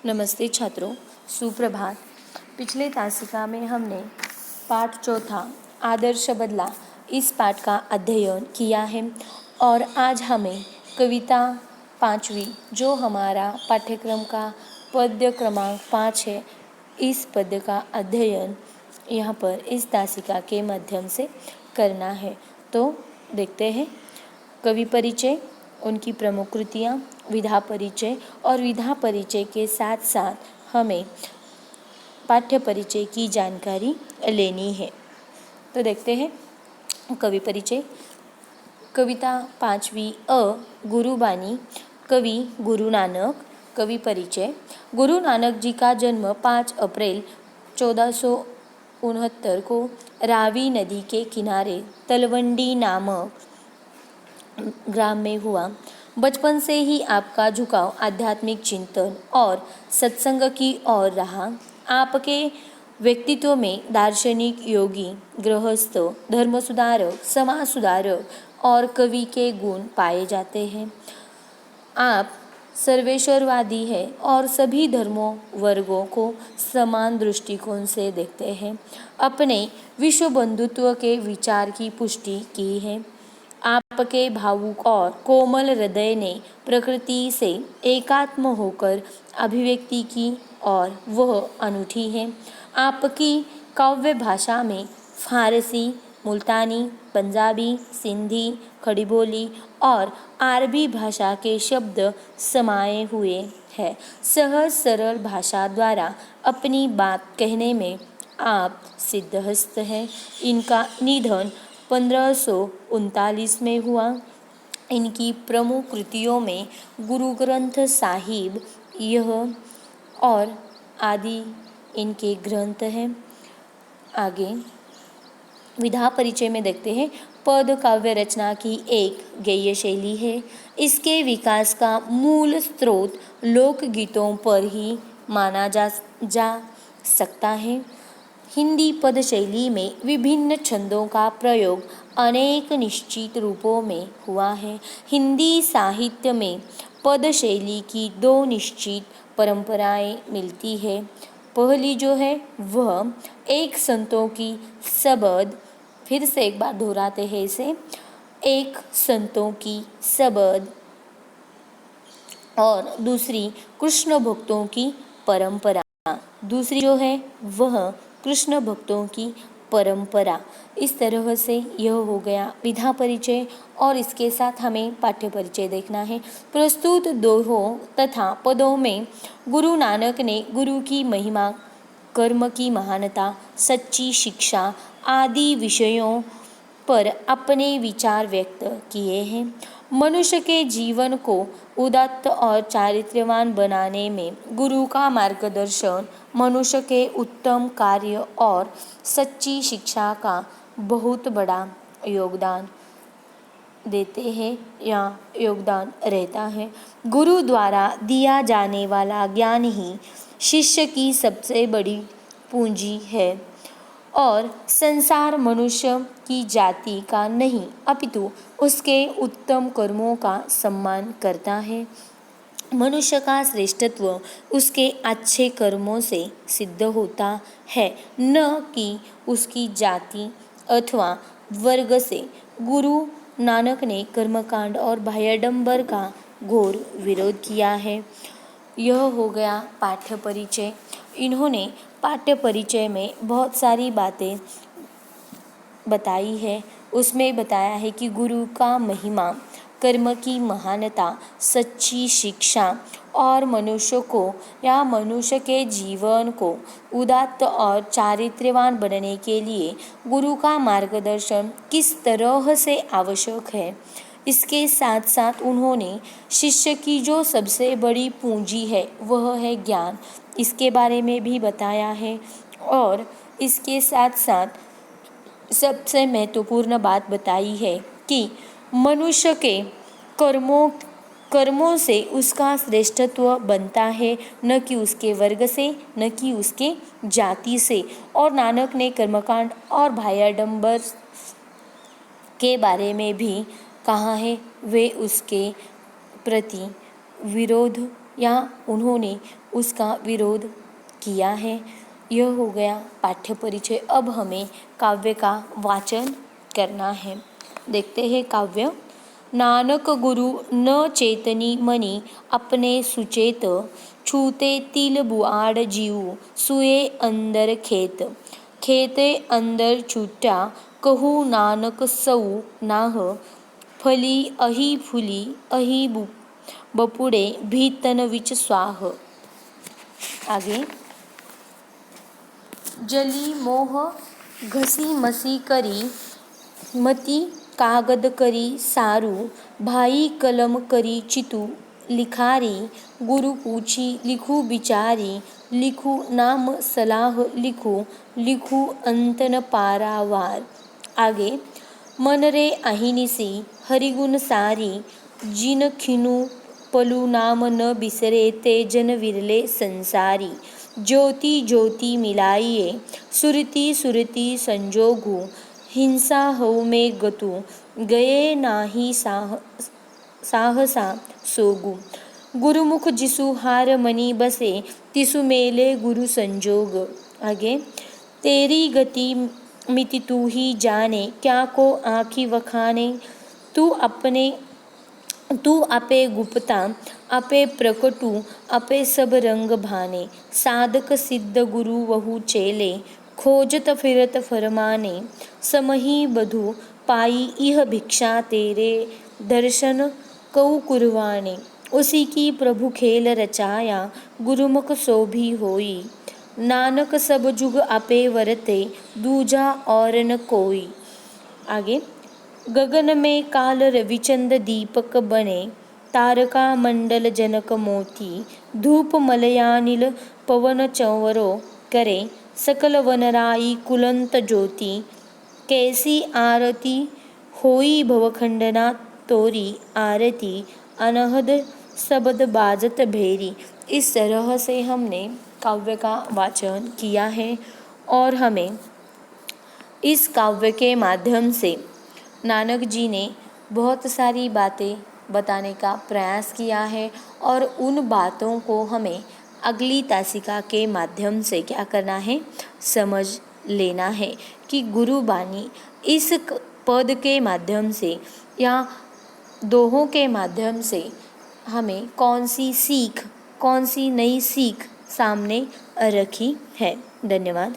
नमस्ते छात्रों, सुप्रभात। पिछले तासिका में हमने पाठ चौथा आदर्श बदला इस पाठ का अध्ययन किया है और आज हमें कविता 5वीं जो हमारा पाठ्यक्रम का पद्य क्रमांक 5 है, इस पद्य का अध्ययन यहाँ पर इस तासिका के माध्यम से करना है। तो देखते हैं। कवि परिचय, उनकी प्रमुख कृतियाँ, विधा परिचय और विधा परिचय के साथ साथ हमें पाठ्य परिचय की जानकारी लेनी है। तो देखते हैं कवि परिचय। कविता 5वीं अ गुरुबानी, कवि गुरु नानक। कवि परिचय। गुरु नानक जी का जन्म 5 अप्रैल 1469 को रावी नदी के किनारे तलवंडी नामक ग्राम में हुआ। बचपन से ही आपका झुकाव आध्यात्मिक चिंतन और सत्संग की ओर रहा। आपके व्यक्तित्व में दार्शनिक, योगी, गृहस्थ, धर्म सुधारक, समाज सुधारक और कवि के गुण पाए जाते हैं। आप सर्वेश्वरवादी है और सभी धर्मों वर्गों को समान दृष्टिकोण से देखते हैं। अपने विश्व बंधुत्व के विचार की पुष्टि की है। आपके भावुक और कोमल हृदय ने प्रकृति से एकात्म होकर अभिव्यक्ति की और वह अनूठी है। आपकी काव्य भाषा में फारसी, मुल्तानी, पंजाबी, सिंधी, खड़ी बोली और अरबी भाषा के शब्द समाये हुए हैं। सहज सरल भाषा द्वारा अपनी बात कहने में आप सिद्धहस्त हैं। इनका निधन 1539 में हुआ। इनकी प्रमुख कृतियों में गुरु ग्रंथ साहिब यह और आदि इनके ग्रंथ हैं। आगे विधा परिचय में देखते हैं। पद काव्य रचना की एक गेय शैली है। इसके विकास का मूल स्रोत लोकगीतों पर ही माना जा सकता है। हिंदी पद शैली में विभिन्न छंदों का प्रयोग अनेक निश्चित रूपों में हुआ है। हिंदी साहित्य में पद शैली की दो निश्चित परंपराएं मिलती है। पहली जो है वह एक संतों की सबद, फिर से एक बार दोहराते हैं इसे, एक संतों की सबद और दूसरी कृष्ण भक्तों की परंपरा। दूसरी जो है वह कृष्ण भक्तों की परंपरा। इस तरह से यह हो गया विधा परिचय और इसके साथ हमें पाठ्य परिचय देखना है। प्रस्तुत दोहों तथा पदों में गुरु नानक ने गुरु की महिमा, कर्म की महानता, सच्ची शिक्षा आदि विषयों पर अपने विचार व्यक्त किए हैं। मनुष्य के जीवन को उदात्त और चारित्र्यवान बनाने में गुरु का मार्गदर्शन मनुष्य के उत्तम कार्य और सच्ची शिक्षा का बहुत बड़ा योगदान देते हैं या योगदान रहता है। गुरु द्वारा दिया जाने वाला ज्ञान ही शिष्य की सबसे बड़ी पूंजी है और संसार मनुष्य की जाति का नहीं अपितु उसके उत्तम कर्मों का सम्मान करता है। मनुष्य का श्रेष्ठत्व उसके अच्छे कर्मों से सिद्ध होता है, न कि उसकी जाति अथवा वर्ग से। गुरु नानक ने कर्मकांड और बाह्याडंबर का घोर विरोध किया है। यह हो गया पाठ्य परिचय। इन्होंने पाठ्य परिचय में बहुत सारी बातें बताई है। उसमें बताया है कि गुरु का महिमा, कर्म की महानता, सच्ची शिक्षा और मनुष्य को या मनुष्य के जीवन को उदात्त और चारित्र्यवान बनने के लिए गुरु का मार्गदर्शन किस तरह से आवश्यक है। इसके साथ साथ उन्होंने शिष्य की जो सबसे बड़ी पूंजी है वह है ज्ञान, इसके बारे में भी बताया है। और इसके साथ साथ सबसे महत्वपूर्ण बात बताई है कि मनुष्य के कर्मों से उसका श्रेष्ठत्व बनता है, न कि उसके वर्ग से, न कि उसके जाति से। और नानक ने कर्मकांड और बाह्याडंबर के बारे में भी कहा है। वे उसके प्रति विरोध या उन्होंने उसका विरोध किया है। यह हो गया पाठ्य परिचय। अब हमें काव्य का वाचन करना है। देखते हैं काव्य। नानक गुरु न चेतनी मनी अपने सुचेत, छूते तिल बुआड़ जीव सुए अंदर खेत, खेते अंदर छूटा कहू नानक सऊ नाह, फली अही फुली अही बपुड़े भीतन विच स्वाह। आगे। जली मोह घसी मसी करी, मती कागद करी सारू, भाई कलम करी चितू लिखारी, गुरु पूछी लिखू बिचारी, लिखू नाम सलाह लिखू, लिखू अंतन पारावार। आगे। मन रे अहिनिसी हरिगुण सारी, जिन खिनु पलू नाम न बिसरे ते जन विरले संसारी, ज्योति ज्योति मिलाइए सुरति सुरति संजोगु, हिंसा हो में गतु गए नाही साहसा सोगु, गुरुमुख जिसु हार मनी बसे तिसु मेले गुरु संजोग। आगे। तेरी गति मिति तू ही जाने, क्या को आँखी वखाने, तू आपे गुप्ता आपे प्रकटू आपे सब रंग भाने, साधक सिद्ध गुरु वहु चेले, खोजत फिरत फरमाने, समही बधु पाई इह भिक्षा तेरे, दर्शन कऊ कुरवाने, उसी की प्रभु खेल रचाया, गुरुमुख सो भी होई, नानक सब जुग आपे वरते, दूजा और न कोई। आगे। गगन में काल रविचंद दीपक बने, तारका मंडल जनक मोती, धूप मलयानिल पवन चंवरो करे, सकल वनराई कुलंत ज्योति, कैसी आरती होई भवखंडना तोरी, आरती अनहद शब्द बाजत भेरी। इस तरह से हमने काव्य का वाचन किया है और हमें इस काव्य के माध्यम से नानक जी ने बहुत सारी बातें बताने का प्रयास किया है और उन बातों को हमें अगली तासिका के माध्यम से क्या करना है, समझ लेना है कि गुरुबानी इस पद के माध्यम से या दोहों के माध्यम से हमें कौन सी नई सीख सामने रखी है। धन्यवाद।